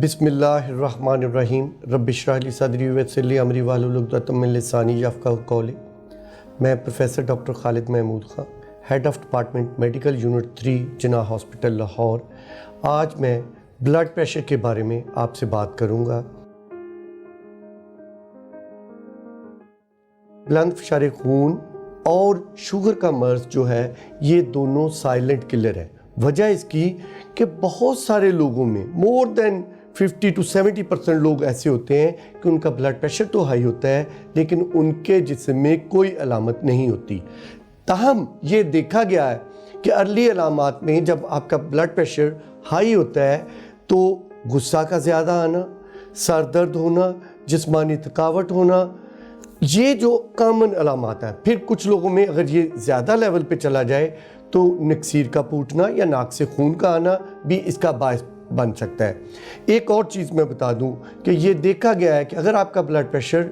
बिस्मिल्लाहिर्रहमानिर्रहीम रब्बिश्रह ली सदरी वयस्सिर ली अमरी वाहलुल उक़दतम मिन लिसानी यफ़क़हू क़ौली। मैं professor doctor Khalid Mahmood Khan, head of department medical unit 3 Jinnah hospital Lahore. आज मैं ब्लड प्रेशर के बारे में आपसे बात करूँगा। बुलंद फ़शार खून और शुगर का मर्ज़ जो है ये दोनों साइलेंट किलर है। वजह इसकी कि बहुत सारे लोगों में मोर देन 50 to 70% लोग ऐसे होते हैं कि उनका ब्लड प्रेशर तो हाई होता है लेकिन उनके जिस्म में कोई अलामत नहीं होती। ताहम ये देखा गया है कि अर्ली अलामात में जब आपका ब्लड प्रेशर हाई होता है तो गुस्सा का ज़्यादा आना, सर दर्द होना, जिस्मानी थकावट होना, ये जो कॉमन अलामात हैं। फिर कुछ लोगों में अगर ये ज़्यादा लेवल पे चला जाए तो नक्सीर का फूटना या नाक से खून का आना भी इसका बायस बन सकता है। एक और चीज़ मैं बता दूं कि ये देखा गया है कि अगर आपका ब्लड प्रेशर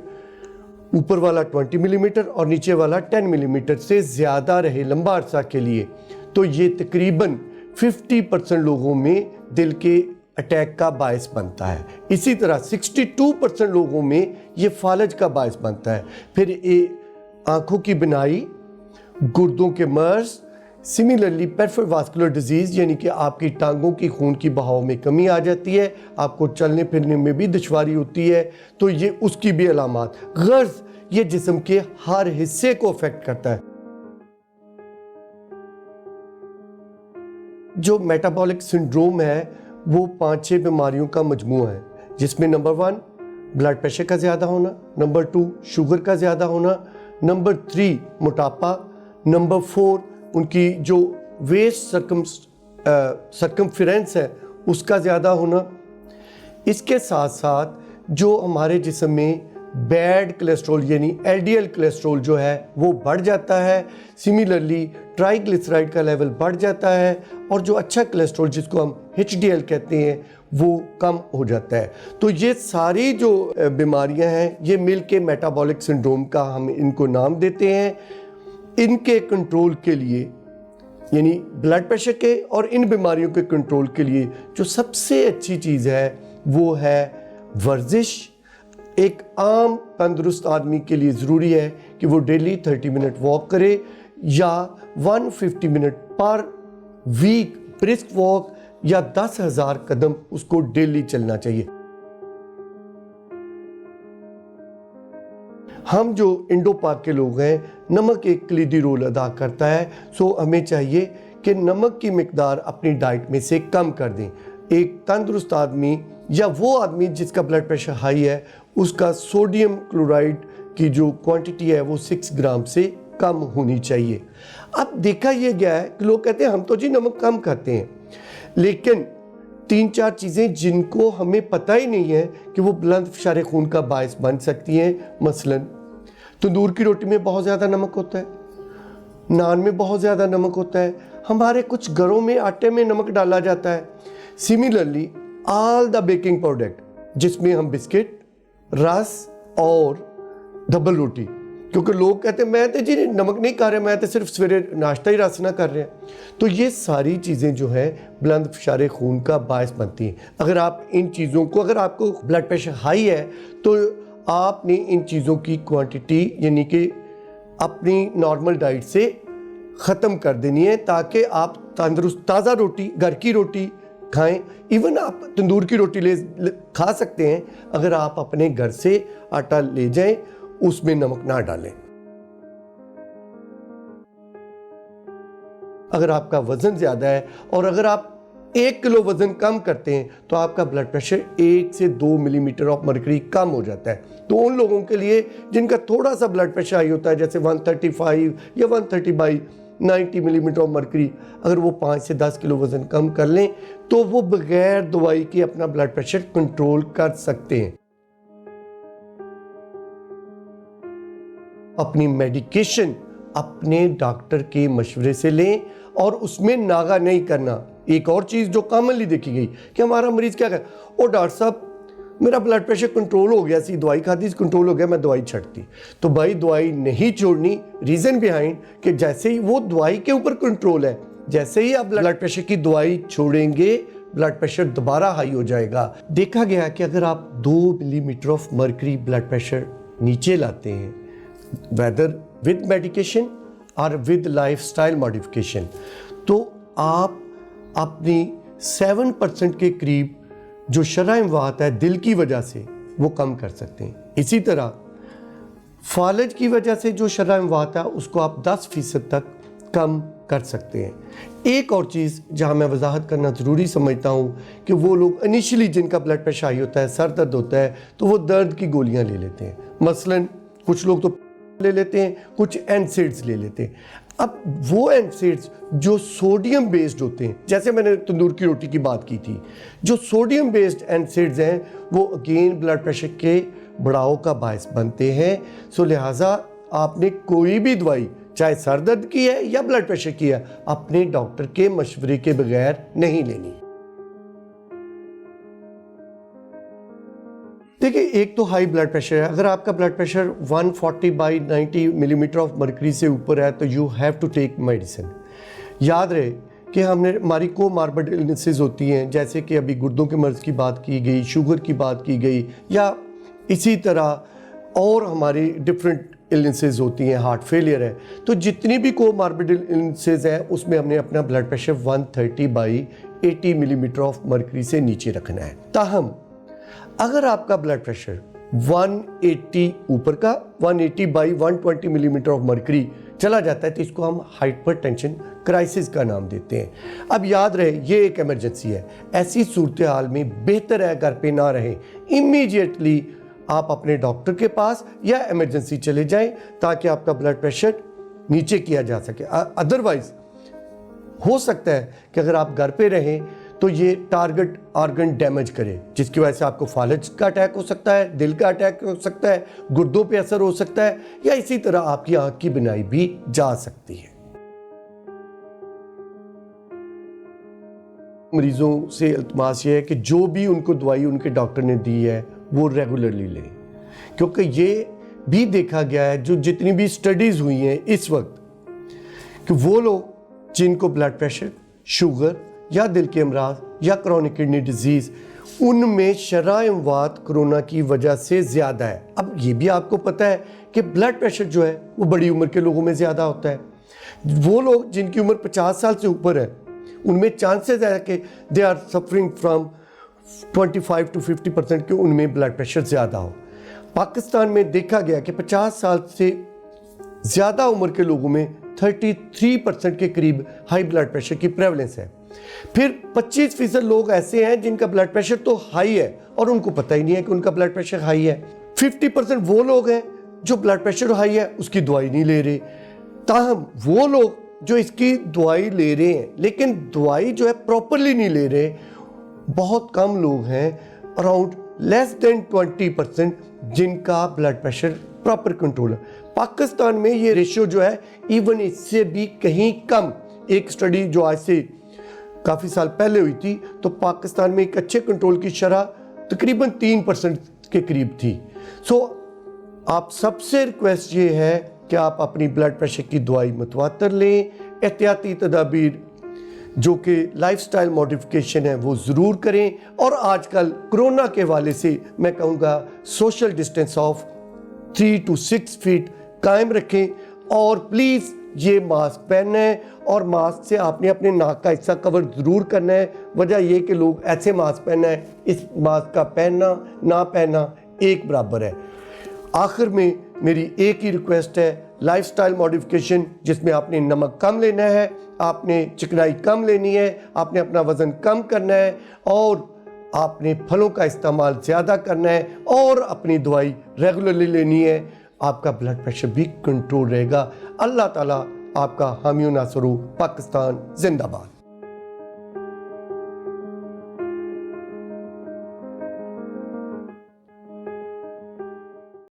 ऊपर वाला 20 मिलीमीटर और नीचे वाला 10 मिलीमीटर से ज़्यादा रहे लंबा अरसा के लिए तो ये तकरीबन 50% लोगों में दिल के अटैक का बायस बनता है। इसी तरह 62% लोगों में ये फालज का बायस बनता है। फिर ये आँखों की बिनाई, गुर्दों के मर्ज़, सिमिलरली पेरिफेरल वास्कुलर डिजीज़ यानी कि आपकी टांगों की खून की बहाव में कमी आ जाती है, आपको चलने फिरने में भी दुश्वारी होती है, तो ये उसकी भी अलामात। गर्ज़ ये जिस्म के हर हिस्से को अफेक्ट करता है। जो मेटाबॉलिक सिंड्रोम है वो 5-6 बीमारियों का मजमूआ है जिसमें नंबर 1 ब्लड प्रेशर का ज़्यादा होना, नंबर 2 शुगर का ज़्यादा होना, नंबर 3 मोटापा, नंबर 4 उनकी जो वेस्ट सर्कमफेरेंस है उसका ज़्यादा होना। इसके साथ साथ जो हमारे जिस्म में बैड कोलेस्ट्रॉल यानी एलडीएल कोलेस्ट्रॉल जो है वो बढ़ जाता है। सिमिलरली ट्राइग्लिसराइड का लेवल बढ़ जाता है और जो अच्छा कोलेस्ट्रॉल जिसको हम एचडीएल कहते हैं वो कम हो जाता है। तो ये सारी जो बीमारियां हैं ये मिल के मेटाबॉलिक सिंड्रोम का हम इनको नाम देते हैं। इनके कंट्रोल के लिए यानी ब्लड प्रेशर के और इन बीमारियों के कंट्रोल के लिए जो सबसे अच्छी चीज़ है वो है वर्जिश। एक आम तंदुरुस्त आदमी के लिए ज़रूरी है कि वो डेली 30 मिनट वॉक करे या 150 मिनट पर वीक ब्रिस्क वॉक या 10,000 कदम उसको डेली चलना चाहिए। हम जो इंडो पाक के लोग हैं, नमक एक कलीदी रोल अदा करता है, सो हमें चाहिए कि नमक की मिकदार अपनी डाइट में से कम कर दें। एक तंदुरुस्त आदमी या वो आदमी जिसका ब्लड प्रेशर हाई है उसका सोडियम क्लोराइड की जो क्वांटिटी है वो 6 ग्राम से कम होनी चाहिए। अब देखा यह गया है कि लोग कहते हैं हम तो जी नमक कम खाते हैं, लेकिन 3-4 चीज़ें जिनको हमें पता ही नहीं है कि वो बुलंद फ़शार खून का बायस बन सकती हैं। मसलन तंदूर की रोटी में बहुत ज़्यादा नमक होता है, नान में बहुत ज़्यादा नमक होता है, हमारे कुछ घरों में आटे में नमक डाला जाता है। Similarly all the baking product जिसमें हम बिस्किट, रस और डबल रोटी, क्योंकि लोग कहते हैं मैं तो जी नमक नहीं खा रहे, मैं तो सिर्फ सवेरे नाश्ता ही रस ना कर रहे हैं, तो ये सारी चीज़ें जो है बुलंद फ़शार खून का बायस बनती हैं। अगर आप इन चीज़ों को, अगर आपको ब्लड प्रेशर हाई है तो आपने इन चीज़ों की क्वांटिटी यानी कि अपनी नॉर्मल डाइट से ख़त्म कर देनी है ताकि आप तंदुरुस्त ताज़ा रोटी, घर की रोटी खाएं। इवन आप तंदूर की रोटी खा सकते हैं अगर आप अपने घर से आटा ले जाएं, उसमें नमक ना डालें। अगर आपका वज़न ज़्यादा है और अगर आप 1 किलो वज़न कम करते हैं तो आपका ब्लड प्रेशर 1 से 2 मिलीमीटर ऑफ मर्करी कम हो जाता है। तो उन लोगों के लिए जिनका थोड़ा सा ब्लड प्रेशर हाई होता है जैसे 135 या 130/90 मिलीमीटर ऑफ मर्करी, अगर वो 5 से 10 किलो वज़न कम कर लें तो वो बगैर दवाई के अपना ब्लड प्रेशर कंट्रोल कर सकते हैं। अपनी मेडिकेशन अपने डॉक्टर के मशवरे से लें और उसमें नागा नहीं करना। एक और चीज़ जो कॉमनली देखी गई कि हमारा मरीज़ क्या कहता है, ओ डॉक्टर साहब मेरा ब्लड प्रेशर कंट्रोल हो गया, सी दवाई खाती कंट्रोल हो गया, मैं दवाई छੱਡती। तो भाई दवाई नहीं छोड़नी। रीज़न बिहाइंड कि जैसे ही वो दवाई के ऊपर कंट्रोल है, जैसे ही आप ब्लड प्रेशर की दवाई छोड़ेंगे ब्लड प्रेशर दोबारा हाई हो जाएगा। देखा गया कि अगर आप 2 millimetre of mercury blood pressure नीचे लाते हैं, वेदर विद मेडिकेशन और विद लाइफस्टाइल मॉडिफिकेशन, तो आप अपनी 7% के करीब जो शरह इमवात है दिल की वजह से वो कम कर सकते हैं। इसी तरह फालज की वजह से जो शरह इमवात है उसको आप 10% तक कम कर सकते हैं। एक और चीज़ जहां मैं वजाहत करना ज़रूरी समझता हूं कि वो लोग इनिशियली जिनका ब्लड प्रेशर हाई होता है, सर दर्द होता है, तो वो दर्द की गोलियां ले लेते हैं। मसलन कुछ लोग तो ले लेते हैं, कुछ एनसेड्स ले लेते हैं। अब वो एनसेड्स जो सोडियम बेस्ड होते हैं, जैसे मैंने तंदूर की रोटी की बात की थी, जो सोडियम बेस्ड एनसेड्स हैं वो अगेन ब्लड प्रेशर के बढ़ाव का बायस बनते हैं। सो लिहाजा आपने कोई भी दवाई चाहे सर दर्द की है या ब्लड प्रेशर की है, अपने डॉक्टर के मशवरे के बगैर नहीं लेनी। देखिए, एक तो हाई ब्लड प्रेशर है। अगर आपका blood pressure 140/90 millimetre of mercury से ऊपर है तो you have to take medicine. याद रहे कि हमारी कोमार्बिड इलनेसेस होती हैं, जैसे कि अभी गुर्दों के मर्ज़ की बात की गई, शुगर की बात की गई, या इसी तरह और हमारी डिफरेंट इलनेसेस होती हैं, हार्ट फेलियर है। तो जितनी भी कोमार्बिड इलनेसेस हैं उसमें हमने अपना blood pressure 130/80 millimetre of mercury से नीचे रखना है। ताहम अगर आपका ब्लड प्रेशर 180 ऊपर का 180/120 मिलीमीटर ऑफ मर्करी चला जाता है तो इसको हम हाइपरटेंशन क्राइसिस का नाम देते हैं। अब याद रहे ये एक इमरजेंसी है। ऐसी सूरत हाल में बेहतर है घर पे ना रहें, इमीडिएटली आप अपने डॉक्टर के पास या इमरजेंसी चले जाएं ताकि आपका ब्लड प्रेशर नीचे किया जा सके। अदरवाइज हो सकता है कि अगर आप घर पे रहें तो ये टारगेट ऑर्गन डैमेज करे, जिसकी वजह से आपको फालज का अटैक हो सकता है, दिल का अटैक हो सकता है, गुर्दों पे असर हो सकता है, या इसी तरह आपकी आंख की बिनाई भी जा सकती है। मरीजों से इल्तमास ये है कि जो भी उनको दवाई उनके डॉक्टर ने दी है वो रेगुलरली लें, क्योंकि ये भी देखा गया है, जो जितनी भी स्टडीज़ हुई हैं इस वक्त, कि वो लोग जिनको ब्लड प्रेशर, शुगर या दिल के अमराज या क्रॉनिक किडनी डिजीज़, उनमें शरह इमवात कोरोना की वजह से ज़्यादा है। अब ये भी आपको पता है कि ब्लड प्रेशर जो है वो बड़ी उम्र के लोगों में ज़्यादा होता है। वो लोग जिनकी उम्र 50 साल से ऊपर है उनमें चांसेस है कि they are suffering from 25 to 50% के उनमें ब्लड प्रेशर ज़्यादा हो। पाकिस्तान में देखा गया कि 50 साल से ज़्यादा उम्र के लोगों में 33% के करीब हाई ब्लड प्रेशर की प्रेवलेंस है। फिर 25% लोग ऐसे हैं जिनका ब्लड प्रेशर तो हाई है और उनको पता ही नहीं है कि उनका ब्लड प्रेशर हाई है। 50% वो लोग हैं जो ब्लड प्रेशर हाई है उसकी दवाई नहीं ले रहे। ताहम वो लोग जो इसकी दवाई ले रहे हैं लेकिन दवाई जो है प्रॉपरली नहीं ले रहे, बहुत कम लोग हैं, अराउंड लेस देन 20% जिनका ब्लड प्रेशर प्रॉपर कंट्रोल है। पाकिस्तान में ये रेशियो जो है इवन इससे भी कहीं कम। एक स्टडी जो आज से काफ़ी साल पहले हुई थी तो पाकिस्तान में एक अच्छे कंट्रोल की शरह तकरीबन 3% के करीब थी। सो आप सबसे रिक्वेस्ट ये है कि आप अपनी ब्लड प्रेशर की दवाई मुतवातर लें। एहतियाती तदाबीर जो कि लाइफस्टाइल मॉडिफिकेशन है वो ज़रूर करें, और आजकल कोरोना के हवाले से मैं कहूँगा social distance of 3 to 6 feet कायम रखें, और प्लीज़ ये मास्क पहनना है, और मास्क से आपने अपने नाक का हिस्सा कवर ज़रूर करना है। वजह ये कि लोग ऐसे मास्क पहनना है, इस मास्क का पहनना ना पहनना एक बराबर है। आखिर में मेरी एक ही रिक्वेस्ट है, लाइफस्टाइल मॉडिफिकेशन जिसमें आपने नमक कम लेना है, आपने चिकनाई कम लेनी है, आपने अपना वज़न कम करना है, और आपने फलों का इस्तेमाल ज़्यादा करना है, और अपनी दवाई रेगुलरली लेनी है। आपका ब्लड प्रेशर भी कंट्रोल रहेगा। अल्लाह ताला आपका हामी नासर हो। पाकिस्तान जिंदाबाद।